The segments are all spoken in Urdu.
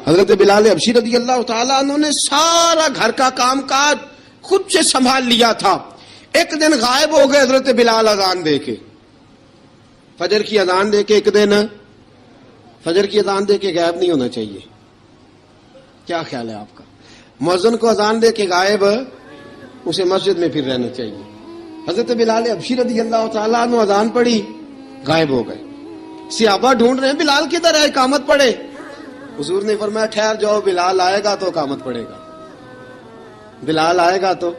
حضرت بلال حبشی رضی اللہ تعالیٰ عنہ نے سارا گھر کا کام کاج خود سے سنبھال لیا تھا. ایک دن غائب ہو گئے حضرت بلال اذان دے کے, فجر کی اذان دے کے. ایک دن فجر کی اذان دے کے غائب نہیں ہونا چاہیے. کیا خیال ہے آپ کا؟ مؤذن کو اذان دے کے غائب, اسے مسجد میں پھر رہنا چاہیے. حضرت بلال حبشی رضی اللہ تعالیٰ عنہ اذان پڑھی, غائب ہو گئے. صحابہ ڈھونڈ رہے ہیں بلال کدھر ہے, اقامت پڑھے. حضور نے فرمایا ٹھہر جاؤ, بلال آئے گا تو اقامت پڑھے گا. بلال آئے گا تو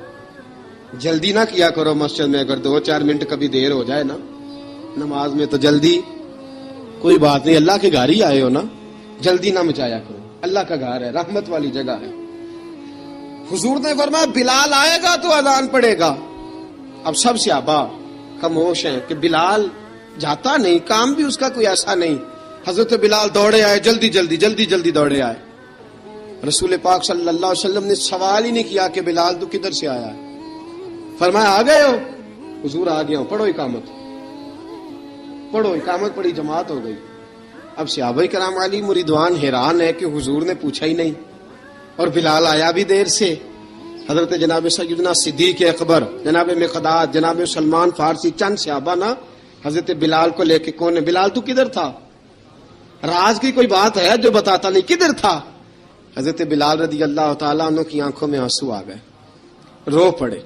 جلدی نہ کیا کرو مسجد میں. اگر 2-4 منٹ کبھی دیر ہو جائے نا نماز میں تو جلدی کوئی بات نہیں, اللہ کے گھر ہی آئے ہو نا, جلدی نہ مچایا کرو. اللہ کا گھر ہے, رحمت والی جگہ ہے. حضور نے فرمایا بلال آئے گا تو اذان پڑھے گا. اب سب صحابہ خاموش ہیں کہ بلال جاتا نہیں, کام بھی اس کا کوئی ایسا نہیں. حضرت بلال دوڑے آئے, جلدی دوڑے آئے. رسول پاک صلی اللہ علیہ وسلم نے سوال ہی نہیں کیا کہ بلال تو کدھر سے آیا ہے. فرمایا آ گئے ہو؟ حضور آ گیا ہوں. پڑھو اقامت, پڑھو اقامت. پڑھی, جماعت ہو گئی. اب صحابہ کرام علی مریدوان حیران ہے کہ حضور نے پوچھا ہی نہیں اور بلال آیا بھی دیر سے. حضرت جناب سیدنا صدیق اکبر, جناب مقداد, جناب سلمان فارسی, چند صحابہ نا حضرت بلال کو لے کے, کون ہے بلال تو کدھر تھا؟ راز کی کوئی بات ہے جو بتاتا نہیں, کدھر تھا؟ حضرت بلال رضی اللہ تعالیٰ عنہ کی آنکھوں میں آنسو آ گئے, رو پڑے.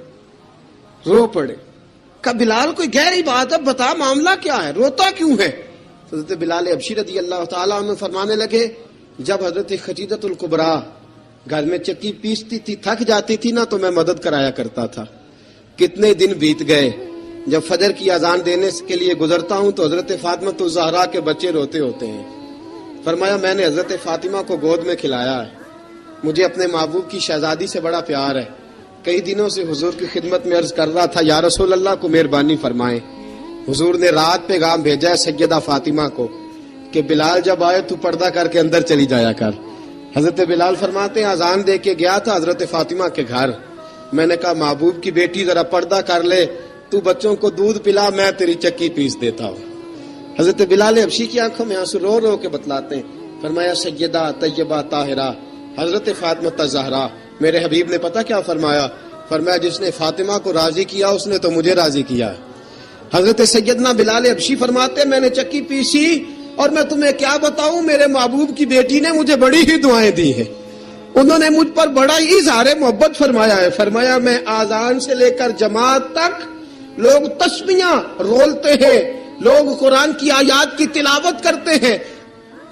کہ بلال کوئی گہری بات ہے, بتا معاملہ کیا ہے, روتا کیوں ہے؟ حضرت بلال حبشی رضی اللہ تعالیٰ عنہ فرمانے لگے جب حضرت خدیجہ الکبریٰ گھر میں چکی پیستی تھی, تھک جاتی تھی نا, تو میں مدد کرایا کرتا تھا. کتنے دن بیت گئے, جب فجر کی اذان دینے کے لیے گزرتا ہوں تو حضرت فاطمہ الزہرا کے بچے روتے ہوتے ہیں. فرمایا میں نے حضرت فاطمہ کو گود میں کھلایا ہے. مجھے اپنے محبوب کی شہزادی سے بڑا پیار ہے. کئی دنوں سے حضور کی خدمت میں عرض کر رہا تھا یا رسول اللہ کو مہربانی فرمائیں. حضور نے رات پیغام بھیجا ہے سیدہ فاطمہ کو کہ بلال جب آئے تو پردہ کر کے اندر چلی جایا کر. حضرت بلال فرماتے ہیں اذان دے کے گیا تھا حضرت فاطمہ کے گھر. میں نے کہا محبوب کی بیٹی ذرا پردہ کر لے, تو بچوں کو دودھ پلا, میں تیری چکی پیس دیتا ہوں. حضرت بلال حبشی کی آنکھوں میں آنسو رو رو کے بتلاتے ہیں. فرمایا سیدہ طیبہ طاہرہ حضرت فاطمہ الزہرا, میرے حبیب نے پتہ کیا فرمایا؟ فرمایا جس نے فاطمہ کو راضی کیا اس نے تو مجھے راضی کیا. حضرت سیدنا بلال حبشی فرماتے میں نے چکی پیسی اور میں تمہیں کیا بتاؤں, میرے محبوب کی بیٹی نے مجھے بڑی ہی دعائیں دی ہیں. انہوں نے مجھ پر بڑا ہی اظہار محبت فرمایا ہے. فرمایا میں آذان سے لے کر جماعت تک لوگ تسبیحاں رولتے ہیں, لوگ قرآن کی آیات کی تلاوت کرتے ہیں.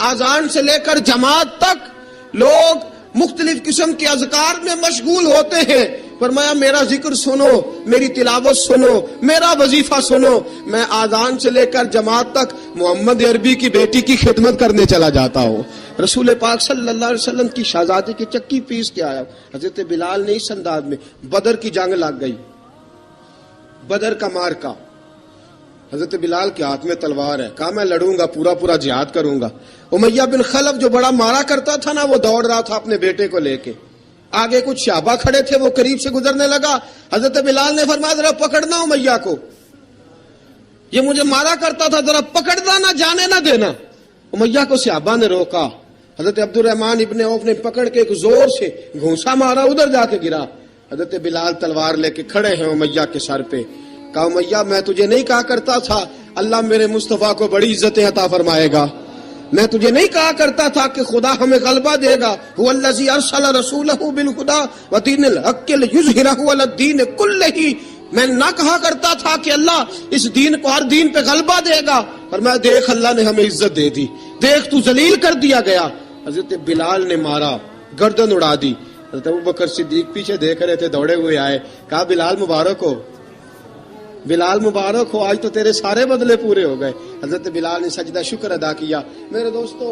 آذان سے لے کر جماعت تک لوگ مختلف قسم کے اذکار میں مشغول ہوتے ہیں. فرمایا میرا ذکر سنو, میری تلاوت سنو, میرا وظیفہ سنو. میں آذان سے لے کر جماعت تک محمد عربی کی بیٹی کی خدمت کرنے چلا جاتا ہوں. رسول پاک صلی اللہ علیہ وسلم کی شہزادی کی چکی پیس کے آیا. حضرت بلال نے اس انداز میں, بدر کی جنگ لگ گئی, بدر کا مارکا, حضرت بلال کے ہاتھ میں تلوار ہے. کہا میں لڑوں گا, پورا جہاد کروں گا. امیہ بن خلف جو بڑا مارا کرتا تھا نا, وہ دوڑ رہا تھا اپنے بیٹے کو لے کے. آگے کچھ صحابہ کھڑے تھے, وہ قریب سے گزرنے لگا. حضرت بلال نے فرمایا ذرا پکڑنا امیہ کو, یہ مجھے مارا کرتا تھا, ذرا پکڑنا, نہ جانے نہ دینا. امیہ کو صحابہ نے روکا. حضرت عبد الرحمن ابن عوف نے پکڑ کے ایک زور سے گھونسا مارا, ادھر جا کے گرا. حضرت بلال تلوار لے کے کھڑے ہیں امیہ کے سر پہ. کہا امیہ میں تجھے نہیں کہا کرتا تھا اللہ میرے مصطفیٰ کو بڑی عزتیں عطا فرمائے گا؟ میں تجھے نہیں کہا کرتا تھا کہ خدا ہمیں غلبہ دے گا؟ هو الذی ارسل رسولہ بالہدی ودین الحق لیظہرہ علی الدین کلہ. میں نہ کہا کرتا تھا کہ اللہ اس دین کو ہر دین پہ غلبہ دے گا. فرمایا دیکھ اللہ نے ہمیں عزت دے دی, دیکھ تو ذلیل کر دیا گیا. حضرت بلال نے مارا, گردن اڑا دی. حضرت ابوبکر صدیق پیچھے دیکھ رہے تھے, دوڑے ہوئے آئے. کہا بلال مبارک ہو, بلال مبارک ہو, آج تو تیرے سارے بدلے پورے ہو گئے. حضرت بلال نے سجدہ شکر ادا کیا. میرے دوستو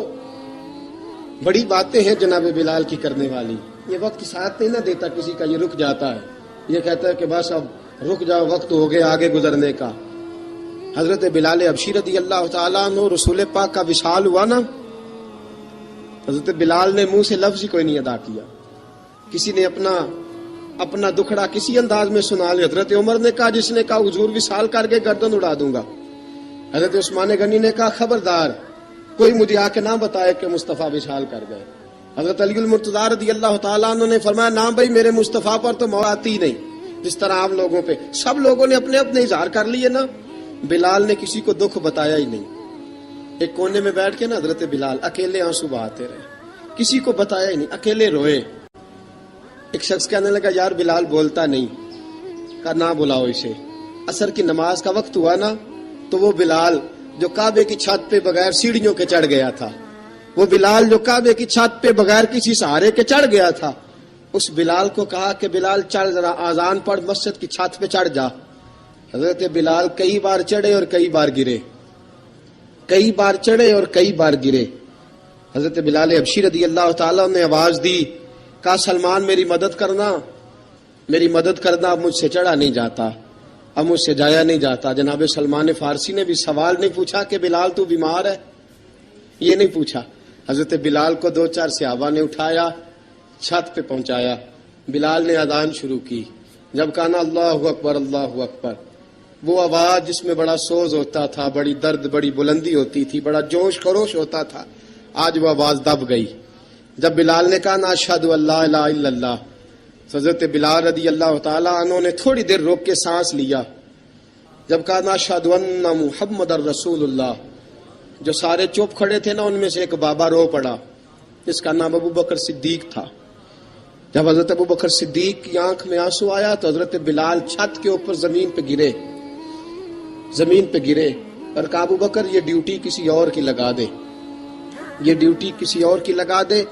بڑی باتیں ہیں جناب بلال کی کرنے والی. یہ وقت ساتھ نہیں نہ دیتا کسی کا, یہ رک جاتا ہے, یہ کہتا ہے کہ بس اب رک جاؤ, وقت ہو گیا آگے گزرنے کا. حضرت بلال حبشی رضی اللہ تعالیٰ عنہ رسول پاک کا وصال ہوا نا, حضرت بلال نے منہ سے لفظ ہی کوئی نہیں ادا کیا. کسی نے اپنا دکھڑا کسی انداز میں سنا لیا. حضرت عمر نے کہا, جس نے کہا حضور وصال کر کے گردن اڑا دوں گا. حضرت عثمان غنی نے کہا خبردار کوئی مجھے آ کے نہ بتائے کہ مصطفیٰ وصال کر گئے. حضرت علی المرتضیٰ رضی اللہ تعالیٰ عنہ نے فرمایا نہ بھائی میرے مصطفیٰ پر تو موت آتی نہیں جس طرح آپ لوگوں پہ. سب لوگوں نے اپنے اپنے اظہار کر لیے نا. بلال نے کسی کو دکھ بتایا ہی نہیں. ایک کونے میں بیٹھ کے نا حضرت بلال اکیلے آنسو بہاتے رہے, کسی کو بتایا ہی نہیں, اکیلے روئے. ایک شخص کہنے لگا یار بلال بولتا نہیں. کہا نہ بلاؤ اسے. عصر کی نماز کا وقت ہوا نا تو وہ بلال جو کعبے کی چھت پہ بغیر سیڑھیوں کے چڑھ گیا تھا, وہ بلال جو کعبے کی چھت پہ بغیر کسی سہارے کے چڑھ گیا تھا, اس بلال کو کہا کہ بلال چڑھ ذرا آذان پڑھ, مسجد کی چھت پہ چڑھ جا. حضرت بلال کئی بار چڑھے اور کئی بار گرے, کئی بار چڑھے اور کئی بار گرے. حضرت بلال حبشی رضی اللہ تعالیٰ نے آواز دی, کہا سلمان میری مدد کرنا, میری مدد کرنا, اب مجھ سے چڑھا نہیں جاتا, اب مجھ سے جایا نہیں جاتا. جناب سلمان فارسی نے بھی سوال نہیں پوچھا کہ بلال تو بیمار ہے, یہ نہیں پوچھا. حضرت بلال کو 2-4 صحابہ نے اٹھایا, چھت پہ پہنچایا. بلال نے اذان شروع کی. جب کہا نا اللہ اکبر اللہ اکبر, وہ آواز جس میں بڑا سوز ہوتا تھا, بڑی درد, بڑی بلندی ہوتی تھی, بڑا جوش خروش ہوتا تھا, آج وہ آواز دب گئی. جب بلال نے کہا نا اشہد ان لا الہ الا اللہ, حضرت بلال رضی اللہ تعالیٰ عنہ نے تھوڑی دیر روک کے سانس لیا. جب کہا نا اشہد ان محمد الرسول اللہ, جو سارے چپ کھڑے تھے نا ان میں سے ایک بابا رو پڑا, جس کا نام ابو بکر صدیق تھا. جب حضرت ابو بکر صدیق کی آنکھ میں آنسو آیا تو حضرت بلال چھت کے اوپر زمین پہ گرے, زمین پہ گرے اور کہا ابو بکر یہ ڈیوٹی کسی اور کی لگا دے, یہ ڈیوٹی کسی اور کی لگا دے,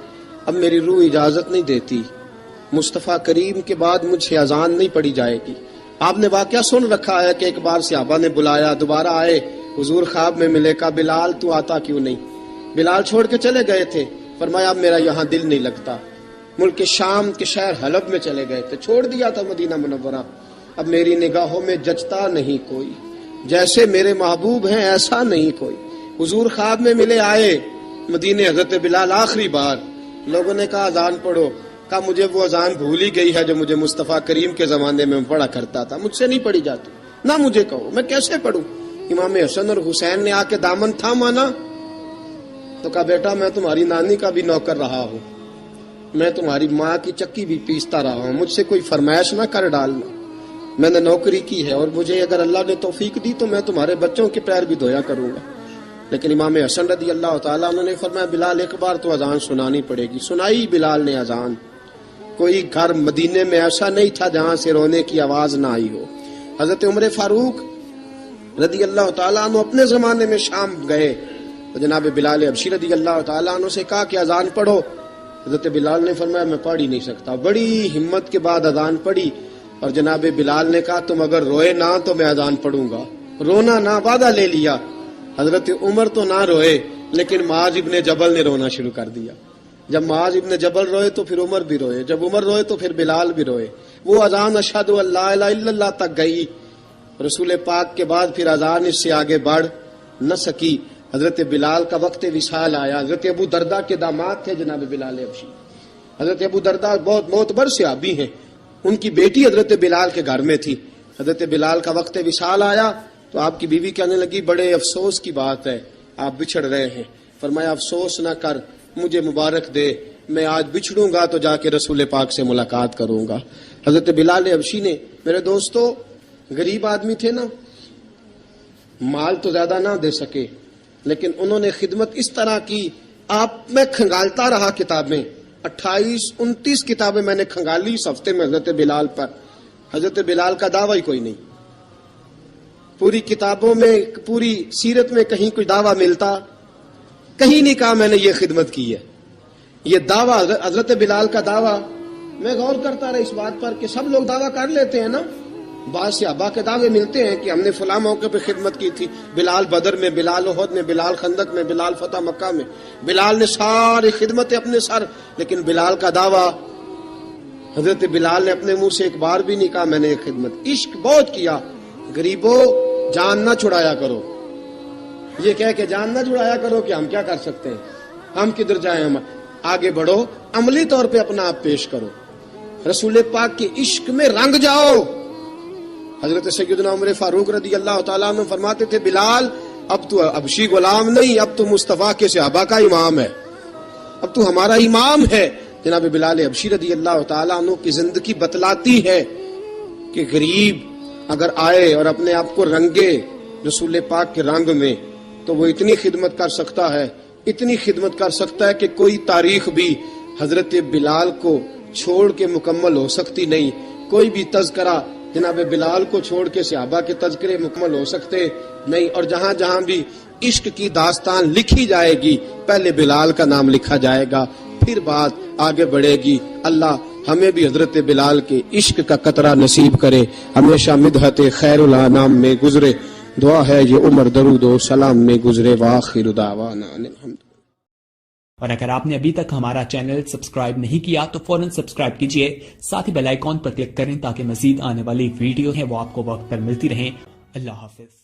اب میری روح اجازت نہیں دیتی, مصطفیٰ کریم کے بعد مجھ سے اذان نہیں پڑی جائے گی. آپ نے واقعہ سن رکھا ہے کہ ایک بار صحابہ نے بلایا, دوبارہ آئے, حضور خواب میں ملے, کہا بلال تو آتا کیوں نہیں. بلال چھوڑ کے چلے گئے تھے, فرمایا اب میرا یہاں دل نہیں لگتا. ملک شام کے شہر حلب میں چلے گئے تھے, چھوڑ دیا تھا مدینہ منورہ, اب میری نگاہوں میں جچتا نہیں کوئی, جیسے میرے محبوب ہیں ایسا نہیں کوئی. حضور خواب میں ملے, آئے مدینے. حضرت بلال آخری بار, لوگوں نے کہا اذان پڑھو, کہا مجھے وہ اذان بھول ہی گئی ہے جو مجھے مصطفیٰ کریم کے زمانے میں پڑھا کرتا تھا, مجھ سے نہیں پڑھی جاتی, نہ مجھے کہو, میں کیسے پڑھوں. امام حسن اور حسین نے آ کے دامن تھاما نا تو کہا بیٹا میں تمہاری نانی کا بھی نوکر رہا ہوں, میں تمہاری ماں کی چکی بھی پیستا رہا ہوں, مجھ سے کوئی فرمائش نہ کر ڈالنا, میں نے نوکری کی ہے اور مجھے اگر اللہ نے توفیق دی تو میں تمہارے بچوں کے پیر بھی دھویا کروں گا. لیکن امام حسن رضی اللہ تعالیٰ عنہ نے فرمایا بلال ایک بار تو اذان سنانی پڑے گی. سنائی بلال نے اذان. کوئی گھر مدینے میں ایسا نہیں تھا جہاں سے رونے کی آواز نہ آئی ہو. حضرت عمر فاروق رضی اللہ تعالیٰ عنہ اپنے زمانے میں شام گئے تو جناب بلال حبشی رضی اللہ تعالیٰ عنہ سے کہا کہ اذان پڑھو. حضرت بلال نے فرمایا میں پڑھ ہی نہیں سکتا. بڑی ہمت کے بعد اذان پڑھی اور جناب بلال نے کہا تم اگر روئے نہ تو میں اذان پڑھوں گا. رونا نہ, وعدہ لے لیا. حضرت عمر تو نہ روئے لیکن معاذ ابن جبل نے رونا شروع کر دیا. جب معاذ ابن جبل روئے تو پھر عمر بھی روئے, جب عمر روئے تو پھر بلال بھی روئے. وہ اذان اشہد ان لا الہ الا اللہ تک گئی. رسول پاک کے بعد پھر اذان اس سے آگے بڑھ نہ سکی. حضرت بلال کا وقت وصال آیا. حضرت ابو درداء کے داماد تھے جناب بلال حبشی. حضرت ابو درداء بہت معتبر صحابی ہیں, ان کی بیٹی حضرت بلال کے گھر میں تھی. حضرت بلال کا وقت وصال آیا تو آپ کی بیوی کہنے لگی بڑے افسوس کی بات ہے, آپ بچھڑ رہے ہیں. فرمایا افسوس نہ کر, مجھے مبارک دے, میں آج بچھڑوں گا تو جا کے رسول پاک سے ملاقات کروں گا. حضرت بلال حبشی نے, میرے دوستو غریب آدمی تھے نا, مال تو زیادہ نہ دے سکے لیکن انہوں نے خدمت اس طرح کی. آپ میں کھنگالتا رہا کتابیں, 28-29 کتابیں میں نے کھنگالی اس ہفتے میں حضرت بلال پر. حضرت بلال کا دعویٰ ہی کوئی نہیں. پوری کتابوں میں, پوری سیرت میں کہیں کوئی دعویٰ ملتا؟ کہیں نہیں کہا میں نے یہ خدمت کی ہے. یہ دعویٰ حضرت بلال کا دعویٰ, میں غور کرتا رہا اس بات پر کہ سب لوگ دعویٰ کر لیتے ہیں نا, بعض صحابہ کے دعوے ملتے ہیں کہ ہم نے فلاں موقع پہ خدمت کی تھی, بلال بدر میں, بلال احد میں, بلال خندق میں, بلال فتح مکہ میں, بلال نے ساری خدمتیں اپنے سر. لیکن بلال کا دعویٰ, حضرت بلال نے اپنے منہ سے ایک بار بھی نہیں کہا میں نے یہ خدمت. عشق بہت کیا. غریبوں جان نہ چھڑایا کرو, یہ کہہ کے جان نہ چھڑایا کرو کہ ہم کیا کر سکتے ہیں, ہم کدھر جائیں, ہم آگے بڑھو, عملی طور پہ اپنا آپ پیش کرو, رسول پاک کے عشق میں رنگ جاؤ. حضرت سیدنا عمر فاروق رضی اللہ تعالیٰ عنہ فرماتے تھے بلال اب تو حبشی غلام نہیں, اب تو مصطفیٰ کے صحابہ کا امام ہے. اب تو ہمارا امام ہے. جناب بلال حبشی رضی اللہ تعالیٰ عنہ کی زندگی بتلاتی ہے کہ غریب اگر آئے اور اپنے آپ کو رنگے رسول پاک کے رنگ میں تو وہ اتنی خدمت کر سکتا ہے، اتنی خدمت کر سکتا ہے کہ کوئی تاریخ بھی حضرت بلال کو چھوڑ کے مکمل ہو سکتی نہیں. کوئی بھی تذکرہ جناب بلال کو چھوڑ کے صحابہ کے تذکرے مکمل ہو سکتے نہیں. اور جہاں جہاں بھی عشق کی داستان لکھی جائے گی پہلے بلال کا نام لکھا جائے گا، پھر بات آگے بڑھے گی. اللہ ہمیں بھی حضرت بلال کے عشق کا قطرہ نصیب کرے، ہمیشہ مدحت خیر الانام میں گزرے. دعا ہے یہ عمر درود و سلام میں گزرے. وآخر دعوانا ان الحمد. اور اگر آپ نے ابھی تک ہمارا چینل سبسکرائب نہیں کیا تو فوراً سبسکرائب کیجئے، ساتھ ہی بیل آئیکن پر کلک کریں تاکہ مزید آنے والی ویڈیو ہیں وہ آپ کو وقت پر ملتی رہیں. اللہ حافظ.